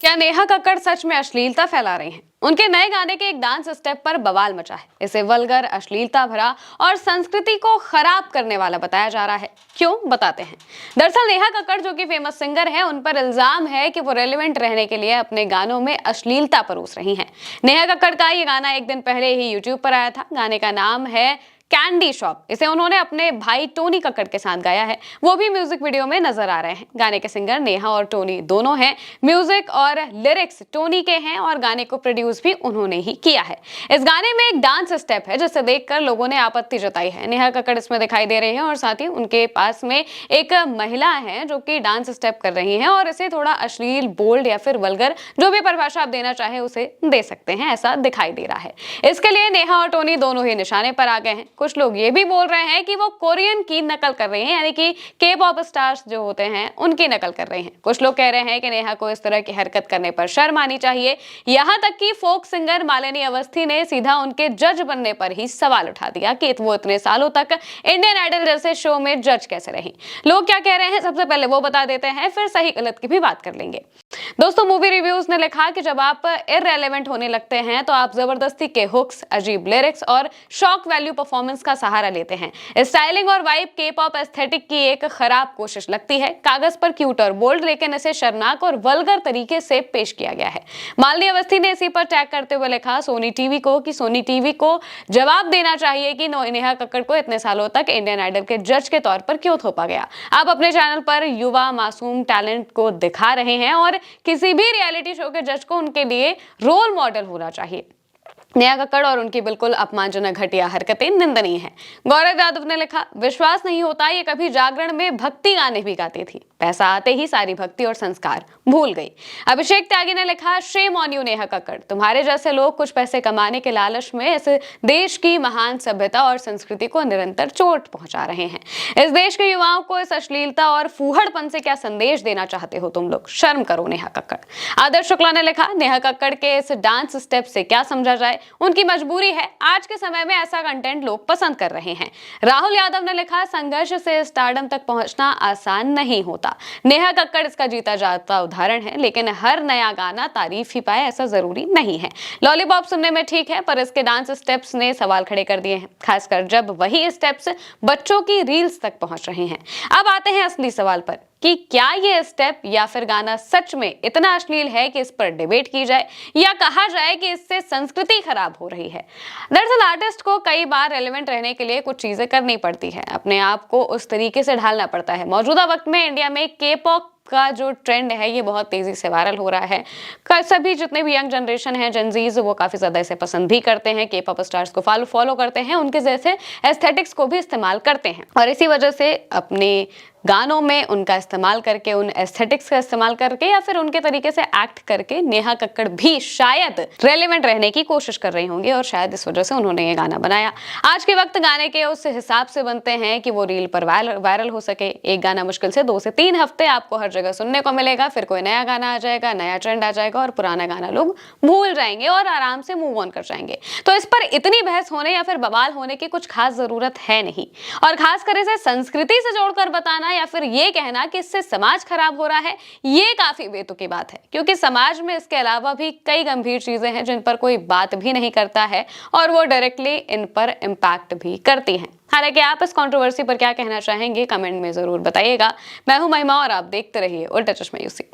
क्या नेहा कक्कड़ सच में अश्लीलता फैला रही हैं? उनके नए गाने के एक डांस स्टेप पर बवाल मचा है। इसे वल्गर, अश्लीलता भरा और संस्कृति को खराब करने वाला बताया जा रहा है। क्यों, बताते हैं। दरअसल नेहा कक्कड़, जो कि फेमस सिंगर हैं, उन पर इल्जाम है कि वो रेलेवेंट रहने के लिए अपने गानों में अश्लीलता परोस रही हैं। नेहा कक्कड़ का ये गाना एक दिन पहले ही यूट्यूब पर आया था। गाने का नाम है कैंडी शॉप। इसे उन्होंने अपने भाई टोनी कक्कड़ के साथ गाया है। वो भी म्यूजिक वीडियो में नजर आ रहे हैं। गाने के सिंगर नेहा और टोनी दोनों हैं। म्यूजिक और लिरिक्स टोनी के हैं और गाने को प्रोड्यूस भी उन्होंने ही किया है। इस गाने में एक डांस स्टेप है जिसे देखकर लोगों ने आपत्ति जताई है। नेहा कक्कड़ इसमें दिखाई दे रही है और साथ ही उनके पास में एक महिला है जो कि डांस स्टेप कर रही है और इसे थोड़ा अश्लील, बोल्ड या फिर वल्गर, जो भी परिभाषा आप देना चाहे उसे दे सकते हैं, ऐसा दिखाई दे रहा है। इसके लिए नेहा और टोनी दोनों ही निशाने पर आ गए हैं। कुछ लोग ये भी बोल रहे हैं कि वो कोरियन की नकल कर रहे हैं, यानी कि के पॉप स्टार्स जो होते हैं उनकी नकल कर रहे हैं। कुछ लोग कह रहे हैं कि नेहा को इस तरह की हरकत करने पर शर्म आनी चाहिए। यहां तक कि फोक सिंगर मालिनी अवस्थी ने सीधा उनके जज बनने पर ही सवाल उठा दिया कि वो इतने सालों तक इंडियन आइडल जैसे शो में जज कैसे रही। लोग क्या कह रहे हैं सबसे पहले वो बता देते हैं, फिर सही गलत की भी बात कर लेंगे। दोस्तों, मूवी रिव्यूज ने लिखा कि जब आप इररेलेवेंट होने लगते हैं तो आप जबरदस्ती के हुक्स, अजीब लिरिक्स और शॉक वैल्यू परफॉर्मेंस का सहारा लेते हैं। स्टाइलिंग और वाइब के पॉप एस्थेटिक की एक खराब कोशिश लगती है। कागज पर क्यूट और बोल्ड, लेकिन इसे शर्मनाक और वल्गर तरीके से पेश किया गया है। मालिनी अवस्थी ने इसी पर टैग करते हुए लिखा सोनी टीवी को जवाब देना चाहिए कि नेहा कक्कड़ को इतने सालों तक इंडियन आइडल के जज के तौर पर क्यों थोपा गया। आप अपने चैनल पर युवा मासूम टैलेंट को दिखा रहे हैं और किसी भी रियलिटी शो के जज को उनके लिए रोल मॉडल होना चाहिए। नेहा कक्कड़ और उनकी बिल्कुल अपमानजनक घटिया हरकतें निंदनीय हैं। गौरव यादव ने लिखा, विश्वास नहीं होता ये कभी जागरण में भक्ति गाने भी गाती थी, पैसा आते ही सारी भक्ति और संस्कार भूल गई। अभिषेक त्यागी ने लिखा, shame on you Neha Kakkar, तुम्हारे जैसे लोग कुछ पैसे कमाने के लालच में इस देश की महान सभ्यता और संस्कृति को निरंतर चोट पहुंचा रहे हैं। इस देश के युवाओं को इस अश्लीलता और फूहड़पन से क्या संदेश देना चाहते हो तुम लोग, शर्म करो नेहा कक्कड़। आदर्श शुक्ला ने लिखा, नेहा कक्कड़ के इस डांस स्टेप से क्या समझा जाए, उनकी मजबूरी है, आज के समय में ऐसा कंटेंट लोग पसंद कर रहे हैं। राहुल यादव ने लिखा, संघर्ष से स्टारडम तक पहुंचना आसान नहीं होता। नेहा कक्कड़ इसका जीता जाता उदाहरण है, लेकिन हर नया गाना तारीफ ही पाए ऐसा जरूरी नहीं है। लॉलीपॉप सुनने में ठीक है, पर इसके डांस स्टेप्स ने सवाल खड़े कर दिए हैं, खासकर जब वही स्टेप्स बच्चों की रील्स तक पहुंच रहे हैं। अब आते हैं असली सवाल पर कि क्या ये स्टेप या फिर गाना सच में इतना अश्लील है कि इस पर डिबेट की जाए, या कहा जाए कि इससे संस्कृति खराब हो रही है। दरअसल आर्टिस्ट को कई बार रेलेवेंट रहने के लिए कुछ चीजें करनी पड़ती है, अपने आप को उस तरीके से ढालना पड़ता है। मौजूदा वक्त में इंडिया में के पॉप का जो ट्रेंड है ये बहुत तेजी से वायरल हो रहा है। सभी जितने भी यंग जनरेशन है, जेनजीज, वो काफी ज्यादा इसे पसंद भी करते हैं, के पॉप स्टार्स को फॉलो करते हैं, उनके जैसे एस्थेटिक्स को भी इस्तेमाल करते हैं और इसी वजह से अपने गानों में उनका इस्तेमाल करके, उन एस्थेटिक्स का इस्तेमाल करके या फिर उनके तरीके से एक्ट करके नेहा कक्कड़ भी शायद रेलेवेंट रहने की कोशिश कर रही होंगी और शायद इस वजह से उन्होंने ये गाना बनाया। आज के वक्त गाने के उस हिसाब से बनते हैं कि वो रील पर वायरल हो सके। एक गाना मुश्किल से 2 से 3 हफ्ते आपको हर जगह सुनने को मिलेगा, फिर कोई नया गाना आ जाएगा, नया ट्रेंड आ जाएगा और पुराना गाना लोग भूल जाएंगे और आराम से मूव ऑन कर जाएंगे। तो इस पर इतनी बहस होने या फिर बवाल होने की कुछ खास जरूरत है नहीं, और खासकर इसे संस्कृति से जोड़कर बताना या फिर ये कहना कि इससे समाज खराब हो रहा है, ये काफी बेतुकी बात है, क्योंकि समाज में इसके अलावा भी कई गंभीर चीजें हैं जिन पर कोई बात भी नहीं करता है और वो डायरेक्टली इन पर इम्पैक्ट भी करती हैं। हालांकि आप इस कंट्रोवर्सी पर क्या कहना चाहेंगे, कमेंट में जरूर बताइएगा। मैं हूं महिमा और आप देखते रहिए उल्टा चश्मा यूसी।